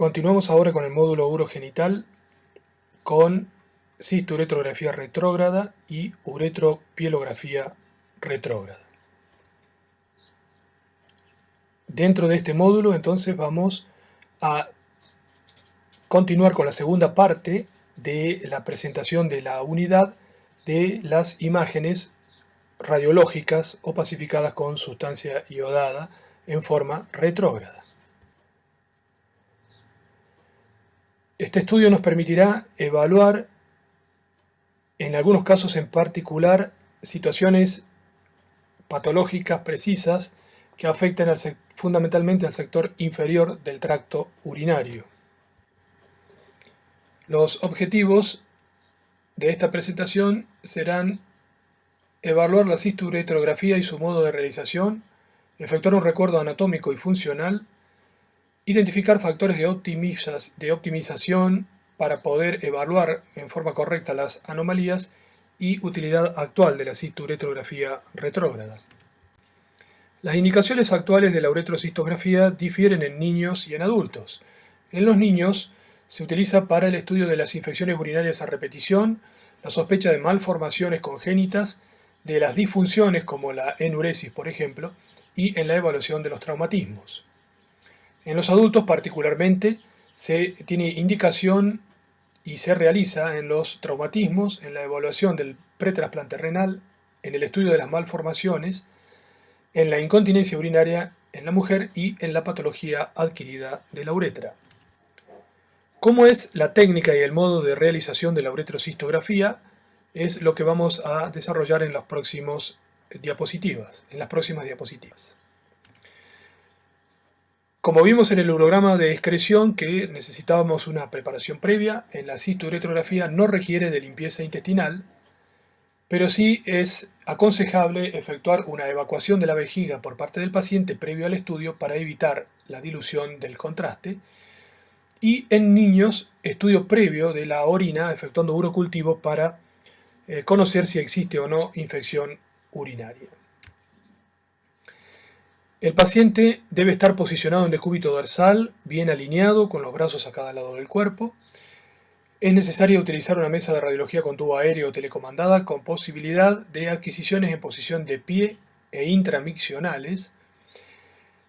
Continuamos ahora con el módulo urogenital con cisturetrografía retrógrada y uretropielografía retrógrada. Dentro de este módulo entonces vamos a continuar con la segunda parte de la presentación de la unidad de las imágenes radiológicas opacificadas con sustancia iodada en forma retrógrada. Este estudio nos permitirá evaluar, en algunos casos en particular, situaciones patológicas precisas que afectan fundamentalmente al sector inferior del tracto urinario. Los objetivos de esta presentación serán evaluar la cisturetrografía y su modo de realización, efectuar un recuerdo anatómico y funcional, identificar factores de optimización para poder evaluar en forma correcta las anomalías y utilidad actual de la cisturetrografía retrógrada. Las indicaciones actuales de la uretrocistografía difieren en niños y en adultos. En los niños se utiliza para el estudio de las infecciones urinarias a repetición, la sospecha de malformaciones congénitas, de las disfunciones como la enuresis, por ejemplo, y en la evaluación de los traumatismos. En los adultos particularmente se tiene indicación y se realiza en los traumatismos, en la evaluación del pretrasplante renal, en el estudio de las malformaciones, en la incontinencia urinaria en la mujer y en la patología adquirida de la uretra. ¿Cómo es la técnica y el modo de realización de la uretrocistografía? Es lo que vamos a desarrollar en las próximas diapositivas. Como vimos en el urograma de excreción que necesitábamos una preparación previa, en la cisturetrografía no requiere de limpieza intestinal, pero sí es aconsejable efectuar una evacuación de la vejiga por parte del paciente previo al estudio para evitar la dilución del contraste. Y en niños, estudio previo de la orina efectuando urocultivo para conocer si existe o no infección urinaria. El paciente debe estar posicionado en decúbito dorsal, bien alineado, con los brazos a cada lado del cuerpo. Es necesario utilizar una mesa de radiología con tubo aéreo o telecomandada con posibilidad de adquisiciones en posición de pie e intramiccionales.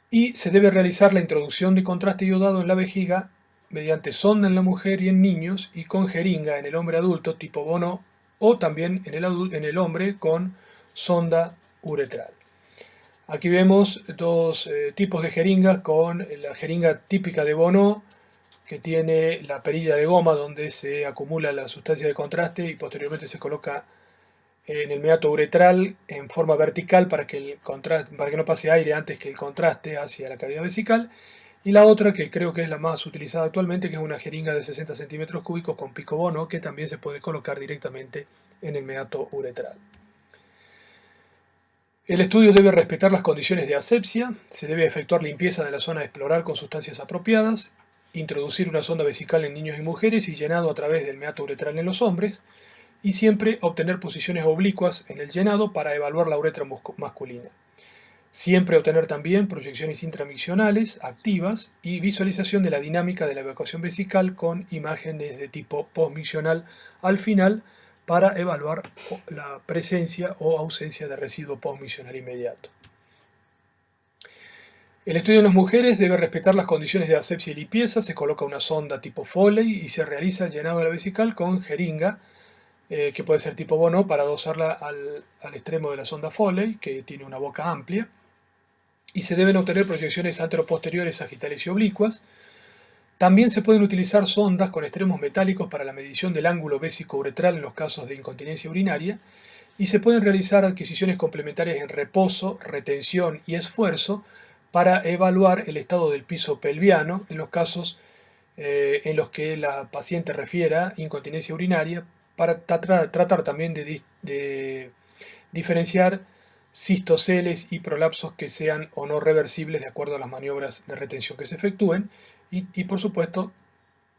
Y se debe realizar la introducción de contraste iodado en la vejiga mediante sonda en la mujer y en niños y con jeringa en el hombre adulto tipo Bono o también en el hombre con sonda uretral. Aquí vemos dos tipos de jeringas, con la jeringa típica de Bono, que tiene la perilla de goma donde se acumula la sustancia de contraste y posteriormente se coloca en el meato uretral en forma vertical para que no pase aire antes que el contraste hacia la cavidad vesical. Y la otra, que creo que es la más utilizada actualmente, que es una jeringa de 60 centímetros cúbicos con pico Bono, que también se puede colocar directamente en el meato uretral. El estudio debe respetar las condiciones de asepsia, se debe efectuar limpieza de la zona a explorar con sustancias apropiadas, introducir una sonda vesical en niños y mujeres y llenado a través del meato uretral en los hombres, y siempre obtener posiciones oblicuas en el llenado para evaluar la uretra masculina. Siempre obtener también proyecciones intramiccionales activas y visualización de la dinámica de la evacuación vesical con imágenes de tipo postmiccional al final para evaluar la presencia o ausencia de residuo postmiccional inmediato. El estudio en las mujeres debe respetar las condiciones de asepsia y limpieza, se coloca una sonda tipo Foley y se realiza el llenado de la vesical con jeringa, que puede ser tipo Bono, para adosarla al extremo de la sonda Foley, que tiene una boca amplia, y se deben obtener proyecciones anteroposteriores sagitales y oblicuas. También se pueden utilizar sondas con extremos metálicos para la medición del ángulo vésico-uretral en los casos de incontinencia urinaria, y se pueden realizar adquisiciones complementarias en reposo, retención y esfuerzo para evaluar el estado del piso pelviano en los casos en los que la paciente refiera incontinencia urinaria, para tratar también de diferenciar cistoceles y prolapsos que sean o no reversibles de acuerdo a las maniobras de retención que se efectúen y por supuesto,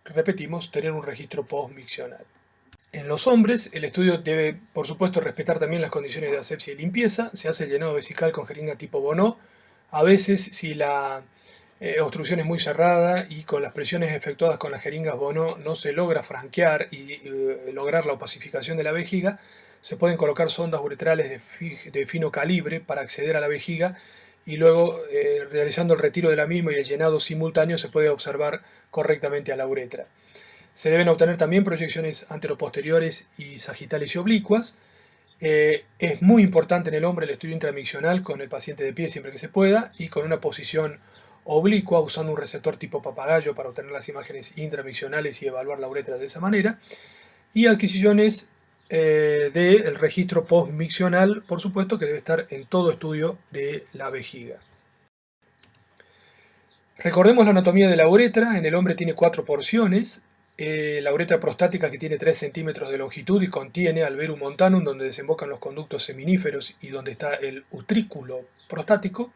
repetimos, tener un registro postmiccional. En los hombres, el estudio debe, por supuesto, respetar también las condiciones de asepsia y limpieza. Se hace el llenado vesical con jeringa tipo Bono. A veces, si la obstrucción es muy cerrada y con las presiones efectuadas con las jeringas Bonneau no se logra franquear y lograr la opacificación de la vejiga. Se pueden colocar sondas uretrales de fino calibre para acceder a la vejiga y luego, realizando el retiro de la misma y el llenado simultáneo, se puede observar correctamente a la uretra. Se deben obtener también proyecciones anteroposteriores y sagitales y oblicuas. Es muy importante en el hombre el estudio intramiccional con el paciente de pie siempre que se pueda y con una posición oblicua usando un receptor tipo papagayo para obtener las imágenes intramiccionales y evaluar la uretra de esa manera. Y adquisiciones del registro postmiccional, por supuesto, que debe estar en todo estudio de la vejiga. Recordemos la anatomía de la uretra. En el hombre tiene 4 porciones. La uretra prostática, que tiene 3 centímetros de longitud y contiene alverum montanum, donde desembocan los conductos seminíferos y donde está el utrículo prostático.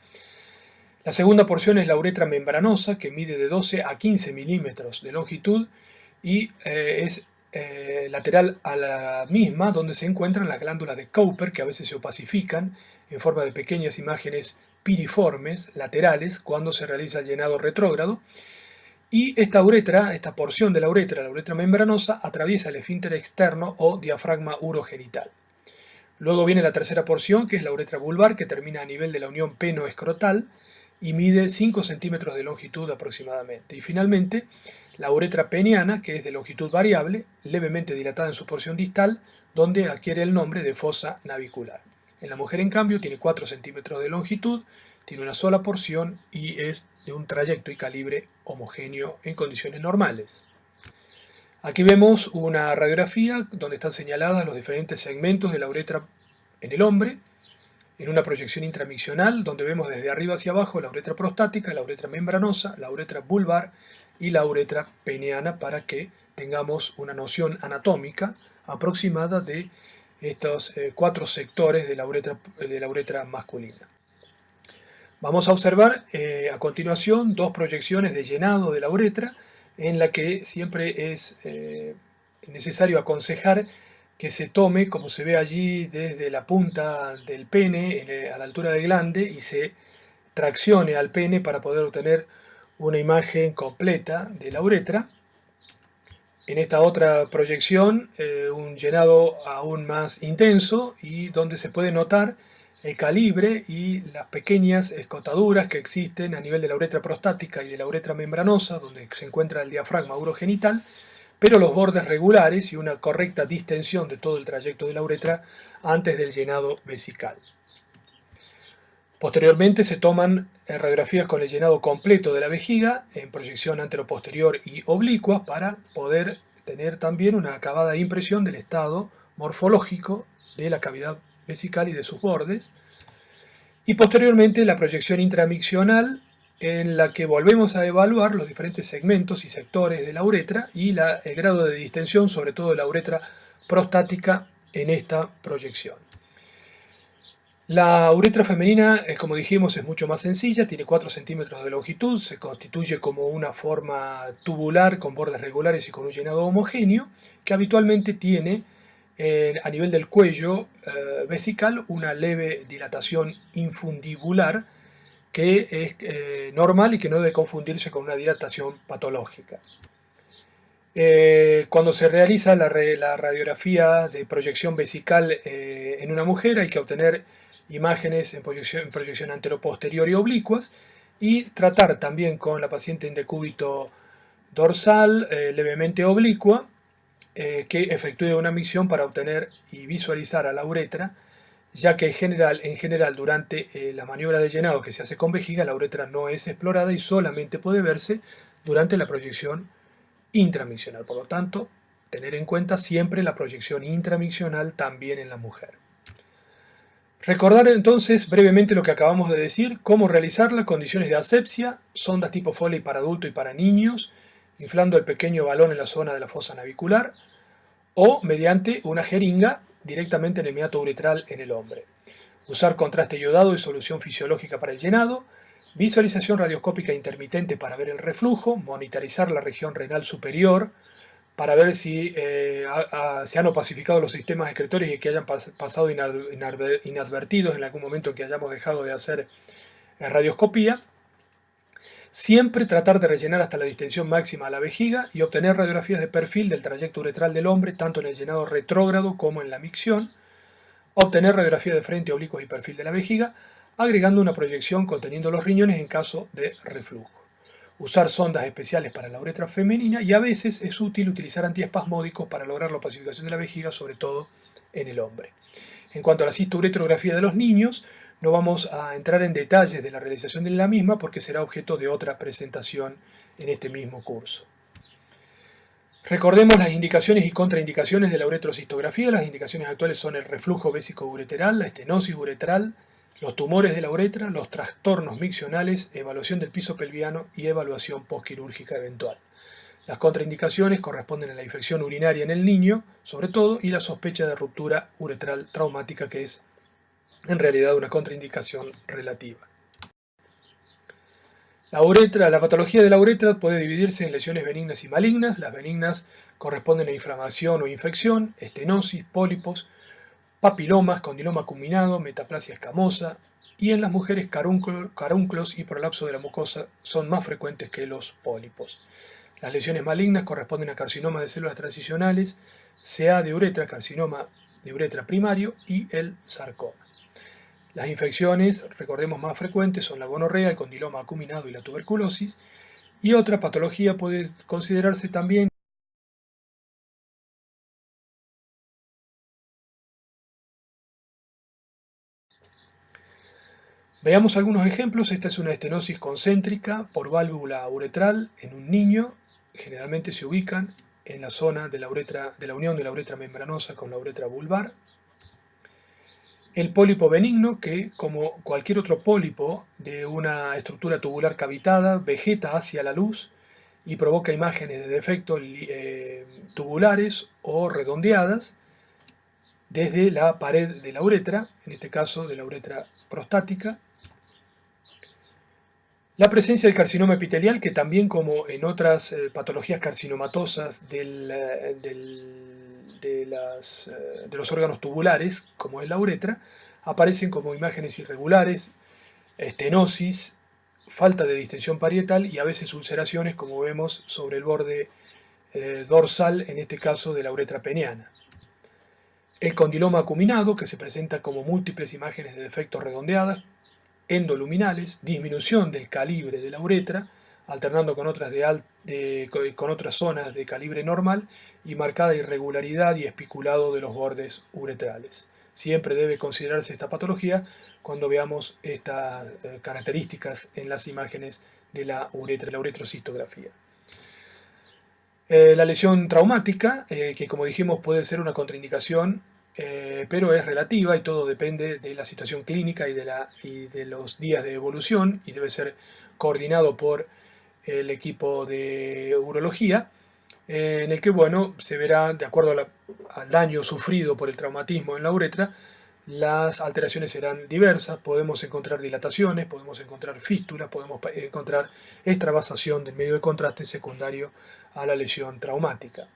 La segunda porción es la uretra membranosa, que mide de 12 a 15 milímetros de longitud y es lateral a la misma, donde se encuentran las glándulas de Cowper, que a veces se opacifican en forma de pequeñas imágenes piriformes laterales cuando se realiza el llenado retrógrado. Y esta uretra, esta porción de la uretra membranosa, atraviesa el esfínter externo o diafragma urogenital. Luego viene la tercera porción, que es la uretra vulvar, que termina a nivel de la unión peno-escrotal y mide 5 centímetros de longitud aproximadamente. Y finalmente, la uretra peniana, que es de longitud variable, levemente dilatada en su porción distal, donde adquiere el nombre de fosa navicular. En la mujer, en cambio, tiene 4 centímetros de longitud, tiene una sola porción y es de un trayecto y calibre homogéneo en condiciones normales. Aquí vemos una radiografía donde están señaladas los diferentes segmentos de la uretra en el hombre, en una proyección intramiccional donde vemos desde arriba hacia abajo la uretra prostática, la uretra membranosa, la uretra vulvar y la uretra peniana, para que tengamos una noción anatómica aproximada de estos 4 sectores de la uretra masculina. Vamos a observar a continuación 2 proyecciones de llenado de la uretra, en la que siempre es necesario aconsejar que se tome, como se ve allí, desde la punta del pene a la altura del glande y se traccione al pene para poder obtener una imagen completa de la uretra. En esta otra proyección, un llenado aún más intenso y donde se puede notar el calibre y las pequeñas escotaduras que existen a nivel de la uretra prostática y de la uretra membranosa, donde se encuentra el diafragma urogenital, pero los bordes regulares y una correcta distensión de todo el trayecto de la uretra antes del llenado vesical. Posteriormente se toman radiografías con el llenado completo de la vejiga en proyección anteroposterior y oblicua para poder tener también una acabada impresión del estado morfológico de la cavidad vesical y de sus bordes. Y posteriormente la proyección intramiccional, en la que volvemos a evaluar los diferentes segmentos y sectores de la uretra y el grado de distensión, sobre todo de la uretra prostática, en esta proyección. La uretra femenina, como dijimos, es mucho más sencilla, tiene 4 centímetros de longitud, se constituye como una forma tubular con bordes regulares y con un llenado homogéneo, que habitualmente tiene a nivel del cuello vesical una leve dilatación infundibular, que es normal y que no debe confundirse con una dilatación patológica. Cuando se realiza la radiografía de proyección vesical en una mujer, hay que obtener imágenes en proyección anteroposterior y oblicuas y tratar también con la paciente en decúbito dorsal levemente oblicua, que efectúe una micción para obtener y visualizar a la uretra, ya que en general durante la maniobra de llenado que se hace con vejiga, la uretra no es explorada y solamente puede verse durante la proyección intramiccional. Por lo tanto, tener en cuenta siempre la proyección intramiccional también en la mujer. Recordar entonces brevemente lo que acabamos de decir: cómo realizarla, condiciones de asepsia, sondas tipo Foley para adulto y para niños, inflando el pequeño balón en la zona de la fosa navicular, o mediante una jeringa directamente en el meato uretral en el hombre. Usar contraste iodado y solución fisiológica para el llenado, visualización radioscópica intermitente para ver el reflujo, monitorizar la región renal superior para ver si se han opacificado los sistemas excretorios y que hayan pasado inadvertidos en algún momento en que hayamos dejado de hacer radioscopía. Siempre tratar de rellenar hasta la distensión máxima a la vejiga y obtener radiografías de perfil del trayecto uretral del hombre, tanto en el llenado retrógrado como en la micción. Obtener radiografía de frente, oblicuos y perfil de la vejiga, agregando una proyección conteniendo los riñones en caso de reflujo. Usar sondas especiales para la uretra femenina, y a veces es útil utilizar antiespasmódicos para lograr la opacificación de la vejiga, sobre todo en el hombre. En cuanto a la cisturetrografía de los niños, no vamos a entrar en detalles de la realización de la misma porque será objeto de otra presentación en este mismo curso. Recordemos las indicaciones y contraindicaciones de la uretrocistografía. Las indicaciones actuales son el reflujo vésico-ureteral, la estenosis uretral, los tumores de la uretra, los trastornos miccionales, evaluación del piso pelviano y evaluación postquirúrgica eventual. Las contraindicaciones corresponden a la infección urinaria en el niño, sobre todo, y la sospecha de ruptura uretral traumática, que es en realidad una contraindicación relativa. La patología de la uretra puede dividirse en lesiones benignas y malignas. Las benignas corresponden a inflamación o infección, estenosis, pólipos, papilomas, condiloma acuminado, metaplasia escamosa, y en las mujeres carúnculos y prolapso de la mucosa son más frecuentes que los pólipos. Las lesiones malignas corresponden a carcinoma de células transicionales, CA de uretra, carcinoma de uretra primario y el sarcoma. Las infecciones, recordemos, más frecuentes son la gonorrea, el condiloma acuminado y la tuberculosis. Y otra patología puede considerarse también. Veamos algunos ejemplos. Esta es una estenosis concéntrica por válvula uretral en un niño. Generalmente se ubican en la zona de la unión de la uretra membranosa con la uretra vulvar. El pólipo benigno, que como cualquier otro pólipo de una estructura tubular cavitada, vegeta hacia la luz y provoca imágenes de defectos tubulares o redondeadas desde la pared de la uretra, en este caso de la uretra prostática. La presencia del carcinoma epitelial, que también como en otras patologías carcinomatosas de los órganos tubulares, como es la uretra, aparecen como imágenes irregulares, estenosis, falta de distensión parietal y a veces ulceraciones, como vemos sobre el borde dorsal, en este caso de la uretra peniana. El condiloma acuminado, que se presenta como múltiples imágenes de defectos redondeadas, endoluminales, disminución del calibre de la uretra, alternando con otras, con otras zonas de calibre normal, y marcada irregularidad y espiculado de los bordes uretrales. Siempre debe considerarse esta patología cuando veamos estas características en las imágenes de la uretrocistografía. La lesión traumática, que como dijimos puede ser una contraindicación, pero es relativa y todo depende de la situación clínica y de los días de evolución, y debe ser coordinado por el equipo de urología, en el que, bueno, se verá, de acuerdo al daño sufrido por el traumatismo en la uretra, las alteraciones serán diversas. Podemos encontrar dilataciones, podemos encontrar fístulas, podemos encontrar extravasación del medio de contraste secundario a la lesión traumática.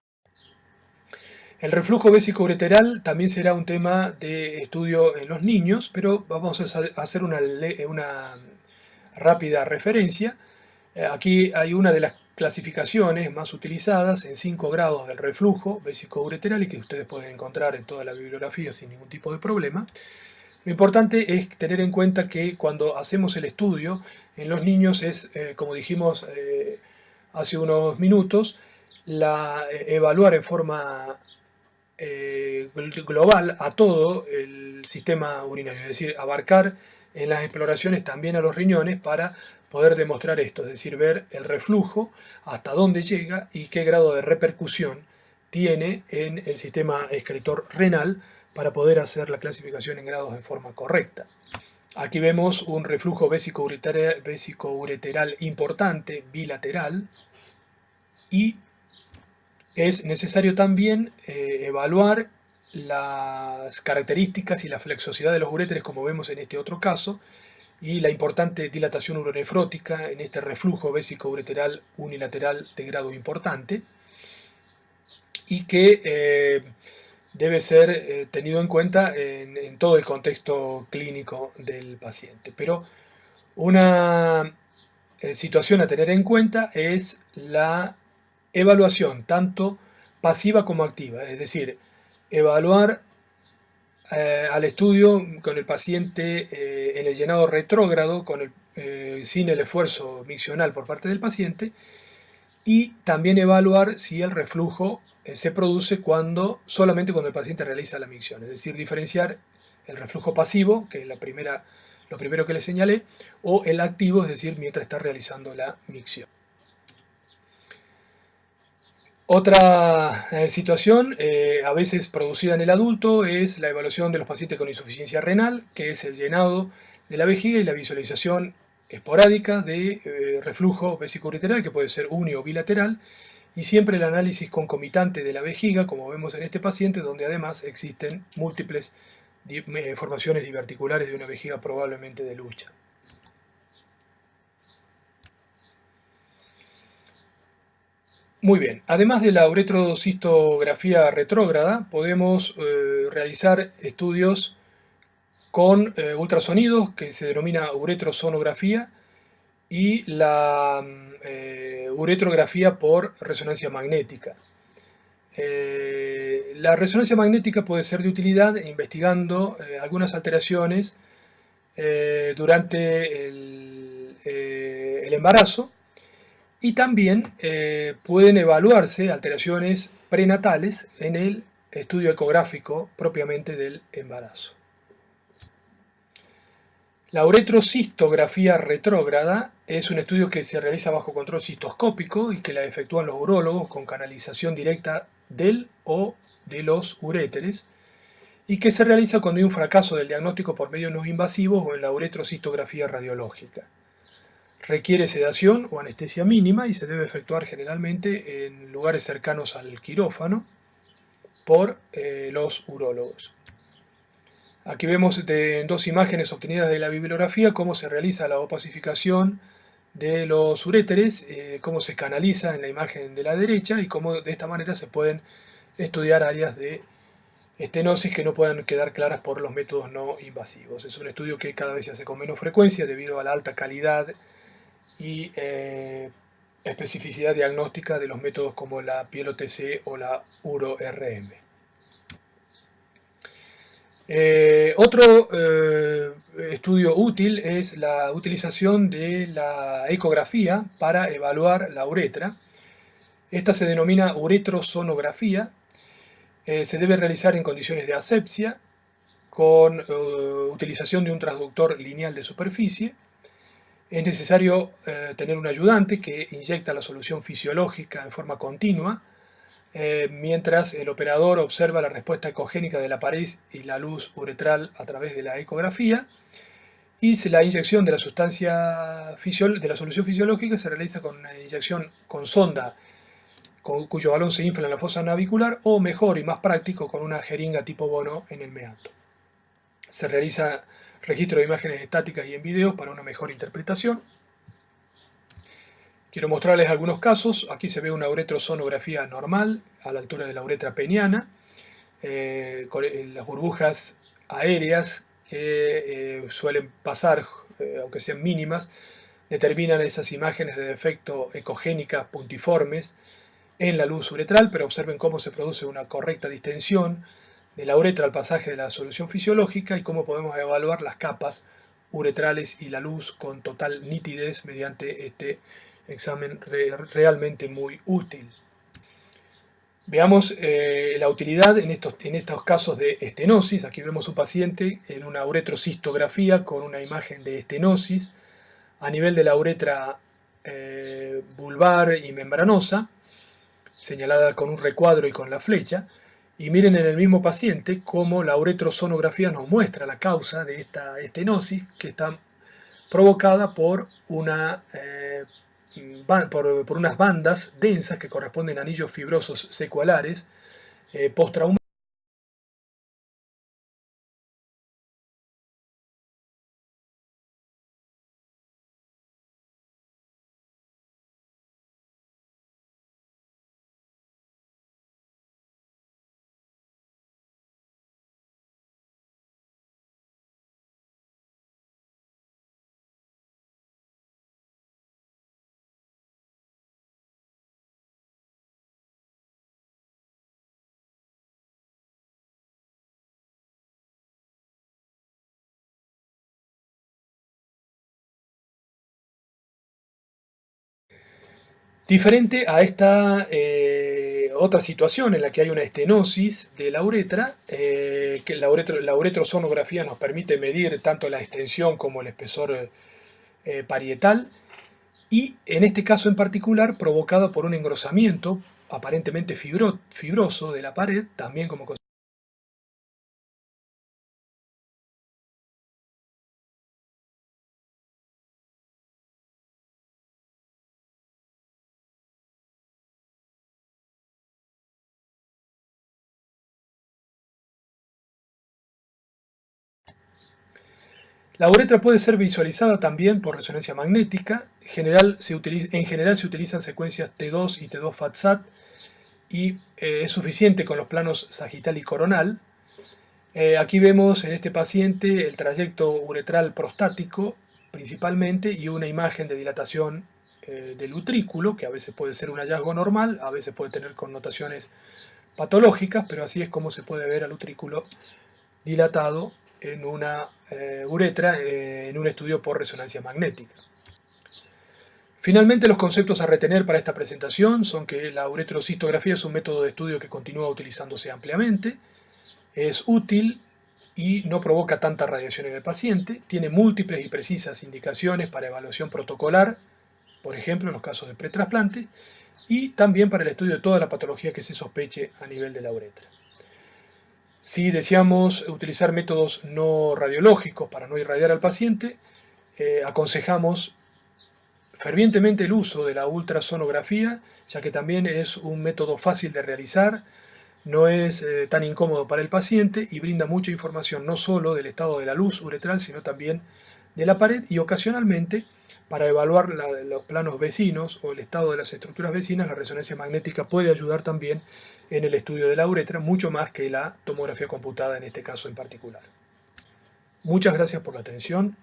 El reflujo vésico-ureteral también será un tema de estudio en los niños, pero vamos a hacer una rápida referencia. Aquí hay una de las clasificaciones más utilizadas en 5 grados del reflujo vésico-ureteral y que ustedes pueden encontrar en toda la bibliografía sin ningún tipo de problema. Lo importante es tener en cuenta que cuando hacemos el estudio en los niños es, como dijimos hace unos minutos, evaluar en forma global a todo el sistema urinario, es decir, abarcar en las exploraciones también a los riñones para poder demostrar esto, es decir, ver el reflujo, hasta dónde llega y qué grado de repercusión tiene en el sistema excretor renal para poder hacer la clasificación en grados de forma correcta. Aquí vemos un reflujo vésico-ureteral importante, bilateral, y es necesario también evaluar las características y la flexosidad de los uréteres, como vemos en este otro caso, y la importante dilatación uronefrótica en este reflujo vésico-ureteral unilateral de grado importante, y que debe ser tenido en cuenta en todo el contexto clínico del paciente. Pero una situación a tener en cuenta es la evaluación, tanto pasiva como activa, es decir, evaluar al estudio con el paciente en el llenado retrógrado, sin el esfuerzo miccional por parte del paciente, y también evaluar si el reflujo se produce solamente cuando el paciente realiza la micción, es decir, diferenciar el reflujo pasivo, que es lo primero que le señalé, o el activo, es decir, mientras está realizando la micción. Otra situación, a veces producida en el adulto, es la evaluación de los pacientes con insuficiencia renal, que es el llenado de la vejiga y la visualización esporádica de reflujo vesicoureteral, que puede ser uni o bilateral, y siempre el análisis concomitante de la vejiga, como vemos en este paciente, donde además existen múltiples formaciones diverticulares de una vejiga probablemente de lucha. Muy bien, además de la uretrocistografía retrógrada, podemos realizar estudios con ultrasonidos, que se denomina uretrosonografía, y la uretrografía por resonancia magnética. La resonancia magnética puede ser de utilidad investigando algunas alteraciones durante el embarazo, y también pueden evaluarse alteraciones prenatales en el estudio ecográfico propiamente del embarazo. La uretrocistografía retrógrada es un estudio que se realiza bajo control cistoscópico y que la efectúan los urólogos con canalización directa del o de los uréteres, y que se realiza cuando hay un fracaso del diagnóstico por medios no invasivos o en la uretrocistografía radiológica. Requiere sedación o anestesia mínima y se debe efectuar generalmente en lugares cercanos al quirófano por los urólogos. Aquí vemos en dos imágenes obtenidas de la bibliografía cómo se realiza la opacificación de los uréteres, cómo se canaliza en la imagen de la derecha y cómo de esta manera se pueden estudiar áreas de estenosis que no puedan quedar claras por los métodos no invasivos. Es un estudio que cada vez se hace con menos frecuencia debido a la alta calidad y especificidad diagnóstica de los métodos como la piel-OTC o la uro-RM. Otro estudio útil es la utilización de la ecografía para evaluar la uretra. Esta se denomina uretrosonografía. Se debe realizar en condiciones de asepsia con utilización de un transductor lineal de superficie. Es necesario tener un ayudante que inyecta la solución fisiológica en forma continua, mientras el operador observa la respuesta ecogénica de la pared y la luz uretral a través de la ecografía, y la inyección de la solución fisiológica se realiza con una inyección con sonda cuyo balón se infla en la fosa navicular, o mejor y más práctico, con una jeringa tipo bono en el meato. Se realiza registro de imágenes estáticas y en videos para una mejor interpretación. Quiero mostrarles algunos casos. Aquí se ve una uretrosonografía normal a la altura de la uretra peniana, con las burbujas aéreas que suelen pasar, aunque sean mínimas, determinan esas imágenes de defecto ecogénicas puntiformes en la luz uretral, pero observen cómo se produce una correcta distensión de la uretra al pasaje de la solución fisiológica y cómo podemos evaluar las capas uretrales y la luz con total nitidez mediante este examen realmente muy útil. Veamos la utilidad en estos casos de estenosis. Aquí vemos un paciente en una uretrocistografía con una imagen de estenosis a nivel de la uretra vulvar y membranosa, señalada con un recuadro y con la flecha. Y miren en el mismo paciente cómo la uretrosonografía nos muestra la causa de esta estenosis, que está provocada por unas bandas densas que corresponden a anillos fibrosos secualares postraumáticos Diferente a esta otra situación en la que hay una estenosis de la uretra, que la uretrosonografía nos permite medir tanto la extensión como el espesor parietal, y en este caso en particular provocado por un engrosamiento aparentemente fibroso de la pared, también como consecuencia. La uretra puede ser visualizada también por resonancia magnética. En general se utilizan secuencias T2 y T2-FAT-SAT y es suficiente con los planos sagital y coronal. Aquí vemos en este paciente el trayecto uretral prostático principalmente y una imagen de dilatación del utrículo, que a veces puede ser un hallazgo normal, a veces puede tener connotaciones patológicas, pero así es como se puede ver al utrículo dilatado en una uretra en un estudio por resonancia magnética. Finalmente, los conceptos a retener para esta presentación son que la uretrocistografía es un método de estudio que continúa utilizándose ampliamente, es útil y no provoca tanta radiación en el paciente, tiene múltiples y precisas indicaciones para evaluación protocolar, por ejemplo en los casos de pretrasplante, y también para el estudio de toda la patología que se sospeche a nivel de la uretra. Si deseamos utilizar métodos no radiológicos para no irradiar al paciente, aconsejamos fervientemente el uso de la ultrasonografía, ya que también es un método fácil de realizar, no es tan incómodo para el paciente y brinda mucha información no solo del estado de la luz uretral, sino también de la pared y ocasionalmente para evaluar los planos vecinos o el estado de las estructuras vecinas, la resonancia magnética puede ayudar también en el estudio de la uretra, mucho más que la tomografía computada en este caso en particular. Muchas gracias por la atención.